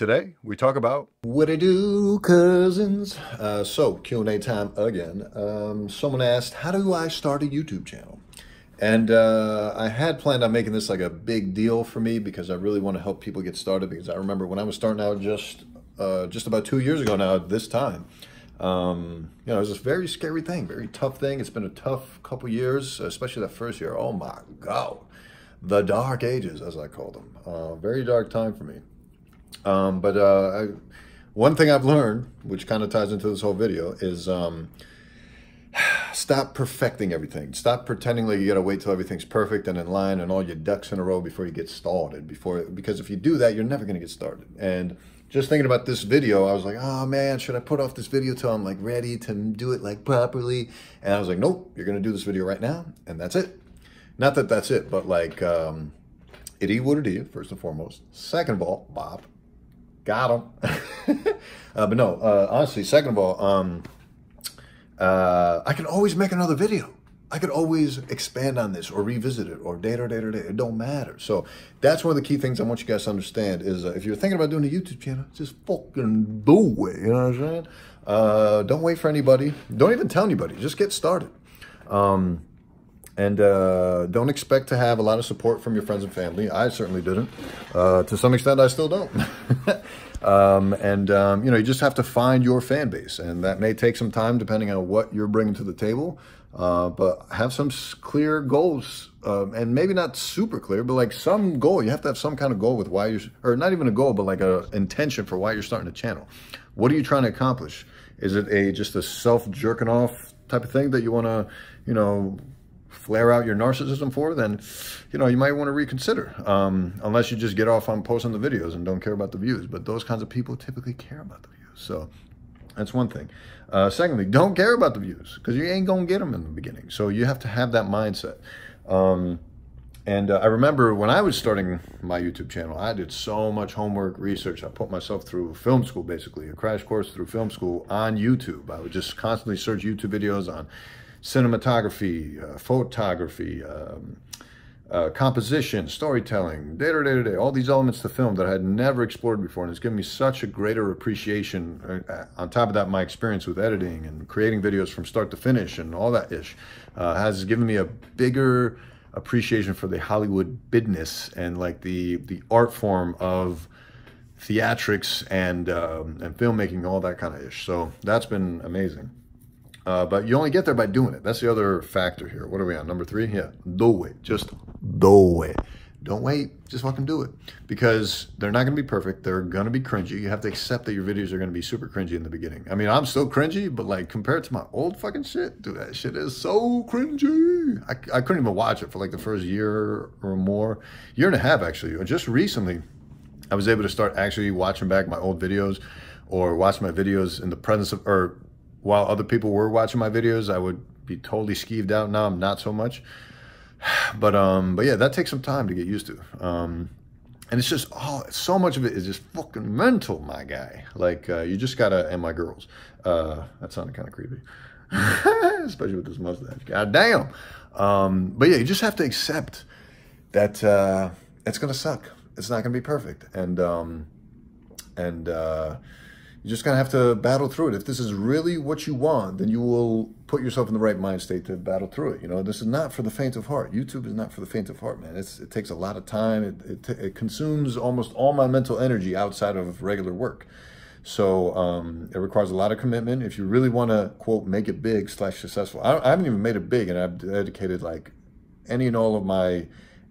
Today, we talk about what I do, cousins. So, Q&A time again. Someone asked, how do I start a YouTube channel? And I had planned on making this like a big deal for me because I really want to help people get started, because I remember when I was starting out just about 2 years ago now at this time, it was this very scary thing, very tough thing. It's been a tough couple years, especially that first year. Oh my God. The dark ages, as I call them. Very dark time for me. One thing I've learned, which kind of ties into this whole video, is stop perfecting everything. Stop pretending like you got to wait till everything's perfect and in line and all your ducks in a row before you get started. Because if you do that, you're never going to get started. And just thinking about this video, I was like, oh man, should I put off this video till I'm like ready to do it like properly? And I was like, nope, you're going to do this video right now, and that's it. Not that that's it, but like, it is what it is, first and foremost. Second of all, Bob, got him. But no, honestly, second of all, I can always make another video. I could always expand on this or revisit it or date. It don't matter. So that's one of the key things I want you guys to understand is if you're thinking about doing a YouTube channel, just fucking do it. You know what I'm saying? Don't wait for anybody. Don't even tell anybody. Just get started. And don't expect to have a lot of support from your friends and family. I certainly didn't. To some extent, I still don't. You just have to find your fan base. And that may take some time depending on what you're bringing to the table. But have some clear goals. And maybe not super clear, but like some goal. You have to have some kind of goal with why you're, or not even a goal, but like a intention for why you're starting a channel. What are you trying to accomplish? Is it just a self-jerking off type of thing that you want to, flare out your narcissism for? Then, you might want to reconsider, unless you just get off on posting the videos and don't care about the views. But those kinds of people typically care about the views. So that's one thing. Secondly, don't care about the views because you ain't going to get them in the beginning. So you have to have that mindset. I remember when I was starting my YouTube channel, I did so much homework, research. I put myself through film school, basically, a crash course through film school on YouTube. I would just constantly search YouTube videos on cinematography, photography, composition, storytelling, all these elements to film that I had never explored before. And it's given me such a greater appreciation. On top of that, my experience with editing and creating videos from start to finish and all that ish has given me a bigger appreciation for the Hollywood business and like the art form of theatrics and filmmaking, all that kind of ish. So that's been amazing. But you only get there by doing it. That's the other factor here. What are we on? Number 3? Yeah. Do it. Just do it. Don't wait. Just fucking do it. Because they're not going to be perfect. They're going to be cringy. You have to accept that your videos are going to be super cringy in the beginning. I mean, I'm still cringy, but like compared to my old fucking shit, dude, that shit is so cringy. I couldn't even watch it for like the first year or more. Year and a half, actually. Just recently, I was able to start actually watching back my old videos or watch my videos in the presence of, or while other people were watching my videos, I would be totally skeeved out. Now I'm not so much. But yeah, that takes some time to get used to. And it's just, so much of it is just fucking mental, my guy. Like, you just gotta, and my girls. That sounded kind of creepy. Especially with this mustache. God damn. But yeah, you just have to accept that it's gonna suck. It's not gonna be perfect. You're just going to have to battle through it. If this is really what you want, then you will put yourself in the right mind state to battle through it. This is not for the faint of heart. YouTube is not for the faint of heart, man. It takes a lot of time. It consumes almost all my mental energy outside of regular work. So it requires a lot of commitment. If you really want to, quote, make it big / successful. I haven't even made it big, and I've dedicated like any and all of my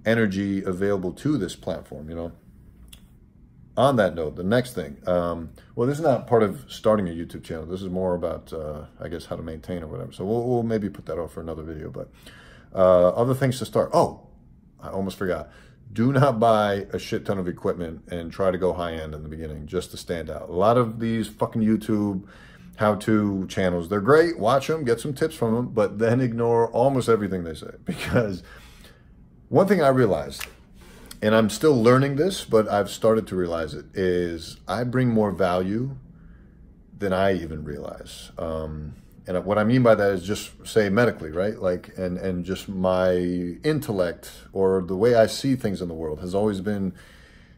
energy available to this platform, On that note, the next thing, well, this is not part of starting a YouTube channel. This is more about, I guess, how to maintain or whatever. So we'll maybe put that off for another video. But other things to start. Oh, I almost forgot. Do not buy a shit ton of equipment and try to go high-end in the beginning just to stand out. A lot of these fucking YouTube how-to channels, they're great. Watch them, get some tips from them, but then ignore almost everything they say. Because one thing I realized, and I'm still learning this, but I've started to realize it, is I bring more value than I even realize. And what I mean by that is just say medically, right? Like, and just my intellect or the way I see things in the world has always been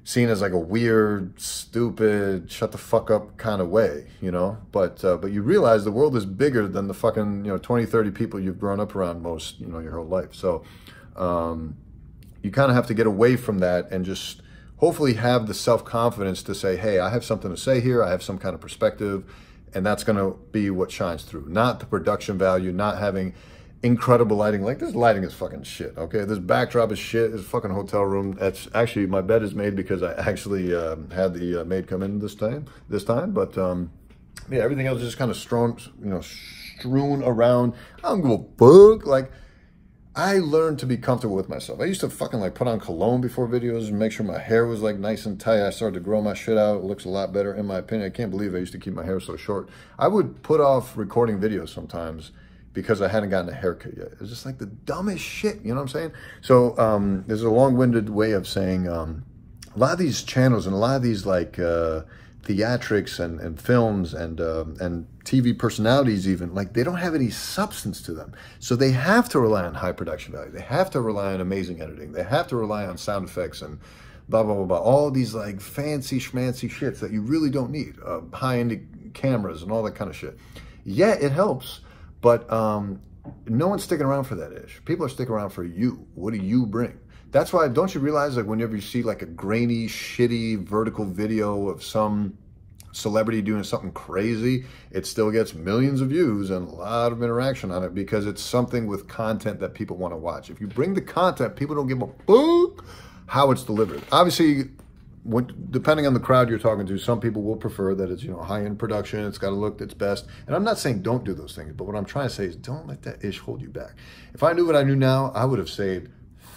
seen as like a weird, stupid, shut the fuck up kind of way, you know? But you realize the world is bigger than the fucking, 20, 30 people you've grown up around most, your whole life. So you kind of have to get away from that and just hopefully have the self-confidence to say, hey, I have something to say here. I have some kind of perspective, and that's going to be what shines through. Not the production value, not having incredible lighting. Like, this lighting is fucking shit, okay? This backdrop is shit. This fucking hotel room. That's actually, my bed is made because I actually had the maid come in this time. But yeah, everything else is just kind of strewn around. I don't give a fuck. Like, I learned to be comfortable with myself. I used to fucking like put on cologne before videos and make sure my hair was like nice and tight. I started to grow my shit out. It looks a lot better in my opinion. I can't believe I used to keep my hair so short. I would put off recording videos sometimes because I hadn't gotten a haircut yet. It was just like the dumbest shit, you know what I'm saying? So there's a long-winded way of saying a lot of these channels and a lot of these like theatrics and films and TV personalities even, like they don't have any substance to them. So they have to rely on high production value. They have to rely on amazing editing. They have to rely on sound effects and blah, blah, blah, blah. All these like fancy schmancy shits that you really don't need. High-end cameras and all that kind of shit. Yeah, it helps, but no one's sticking around for that ish. People are sticking around for you. What do you bring? That's why, don't you realize, like, whenever you see like a grainy, shitty, vertical video of some celebrity doing something crazy, it still gets millions of views and a lot of interaction on it because it's something with content that people want to watch. If you bring the content, people don't give a fuck how it's delivered. Obviously, depending on the crowd you're talking to, some people will prefer that it's, high-end production, it's got to look its best. And I'm not saying don't do those things, but what I'm trying to say is don't let that ish hold you back. If I knew what I knew now, I would have saved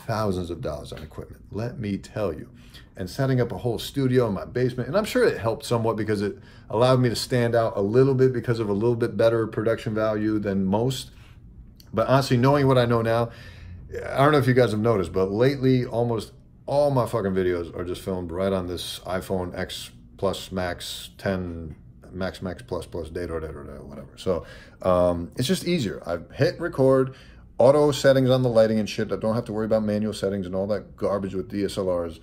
thousands of dollars on equipment, let me tell you. And setting up a whole studio in my basement, and I'm sure it helped somewhat because it allowed me to stand out a little bit because of a little bit better production value than most. But honestly, knowing what I know now, I don't know if you guys have noticed, but lately almost all my fucking videos are just filmed right on this iPhone X Plus Max 10 Max Plus data, whatever. So it's just easier. I've hit record, auto settings on the lighting and shit. I don't have to worry about manual settings and all that garbage with DSLRs.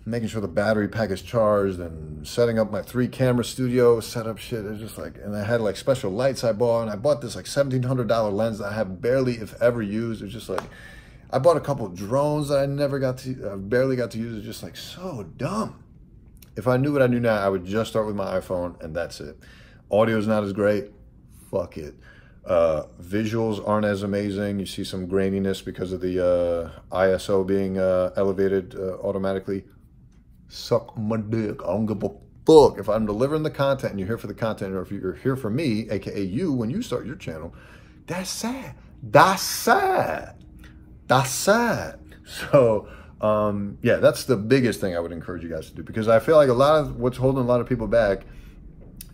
Making sure the battery pack is charged and setting up my 3-camera studio setup shit. It's just like, and I had like special lights I bought, and I bought this like $1,700 lens that I have barely, if ever, used. It's just like, I bought a couple of drones that I barely got to use. It's just like so dumb. If I knew what I knew now, I would just start with my iPhone and that's it. Audio's not as great. Fuck it. Visuals aren't as amazing. You see some graininess because of the ISO being elevated automatically. Suck my dick. I don't give a fuck. If I'm delivering the content and you're here for the content, or if you're here for me, aka you, when you start your channel, that's sad. That's sad. That's sad. So yeah, that's the biggest thing I would encourage you guys to do, because I feel like a lot of what's holding a lot of people back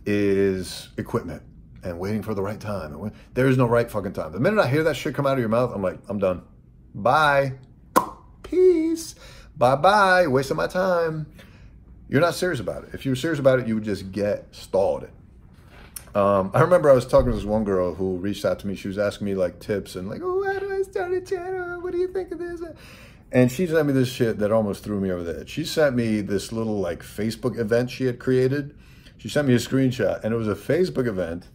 is equipment and waiting for the right time. There is no right fucking time. The minute I hear that shit come out of your mouth, I'm like, I'm done. Bye. Peace. Bye-bye. Wasting my time. You're not serious about it. If you were serious about it, you would just get stalled. I remember I was talking to this one girl who reached out to me. She was asking me like tips and like, oh, how do I start a channel? What do you think of this? And she sent me this shit that almost threw me over the edge. She sent me this little like Facebook event she had created. She sent me a screenshot, and it was a Facebook event,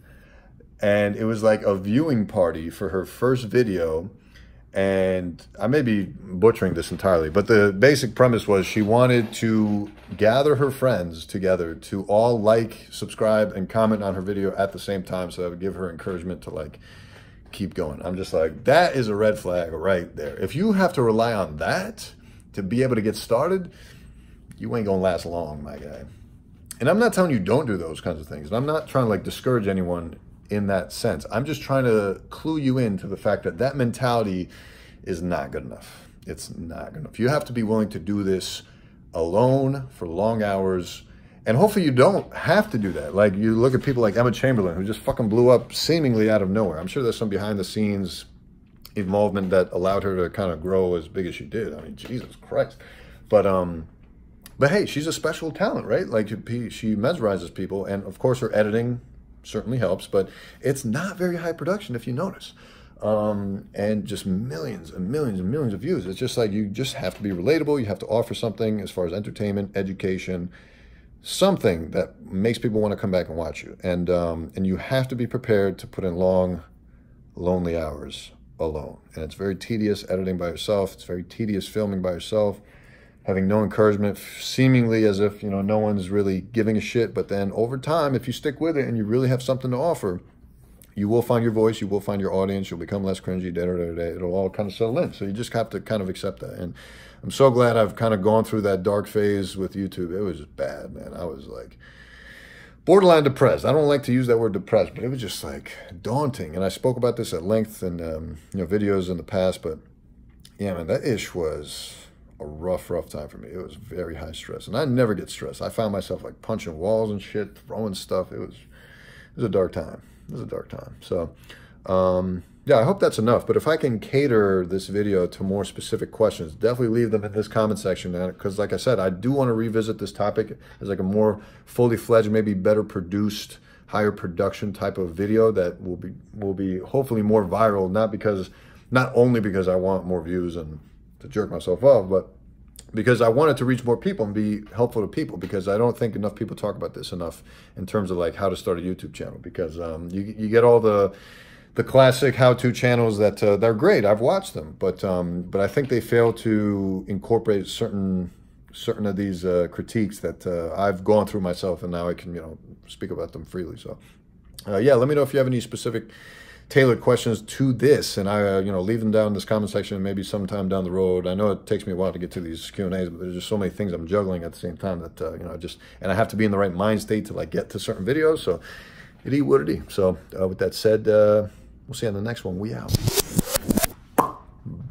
and it was like a viewing party for her first video. And I may be butchering this entirely, but the basic premise was she wanted to gather her friends together to all like, subscribe, and comment on her video at the same time, so that would give her encouragement to like keep going. I'm just like, that is a red flag right there. If you have to rely on that to be able to get started, you ain't gonna last long, my guy. And I'm not telling you don't do those kinds of things. And I'm not trying to like discourage anyone in that sense. I'm just trying to clue you into the fact that that mentality is not good enough. It's not good enough. You have to be willing to do this alone for long hours. And hopefully you don't have to do that. Like, you look at people like Emma Chamberlain, who just fucking blew up seemingly out of nowhere. I'm sure there's some behind the scenes involvement that allowed her to kind of grow as big as she did. I mean, Jesus Christ. But hey, she's a special talent, right? Like, she mesmerizes people. And of course her editing certainly helps, but it's not very high production if you notice. and just millions and millions and millions of views. It's just like, you just have to be relatable. You have to offer something as far as entertainment, education, something that makes people want to come back and watch you. And you have to be prepared to put in long, lonely hours alone. And it's very tedious editing by yourself. It's very tedious filming by yourself, having no encouragement, seemingly as if, you know, no one's really giving a shit. But then over time, if you stick with it and you really have something to offer, you will find your voice, you will find your audience, you'll become less cringy, it'll all kind of settle in. So you just have to kind of accept that. And I'm so glad I've kind of gone through that dark phase with YouTube. It was just bad, man. I was like borderline depressed. I don't like to use that word depressed, but it was just like daunting. And I spoke about this at length in you know, videos in the past, but yeah, man, that ish was a rough time for me. It was very high stress, and I never get stressed. I found myself like punching walls and shit, throwing stuff. It was a dark time. It was a dark time. So, yeah, I hope that's enough. But if I can cater this video to more specific questions, definitely leave them in this comment section. Because like I said, I do want to revisit this topic as like a more fully fledged, maybe better produced, higher production type of video that will be hopefully more viral. Not only because I want more views and to jerk myself off, but because I wanted to reach more people and be helpful to people, because I don't think enough people talk about this enough in terms of like how to start a YouTube channel. Because you get all the classic how-to channels that they're great. I've watched them, but I think they fail to incorporate certain of these critiques that I've gone through myself, and now I can, you know, speak about them freely. So yeah, let me know if you have any specific tailored questions to this, and I you know, leave them down in this comment section. Maybe sometime down the road. I know it takes me a while to get to these Q&As, but there's just so many things I'm juggling at the same time that you know, and I have to be in the right mind state to like get to certain videos. So it is what it is. So with that said, we'll see you on the next one. We out.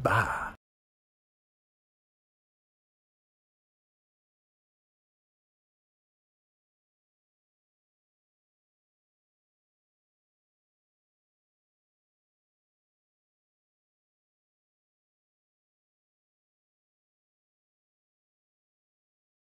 Bye.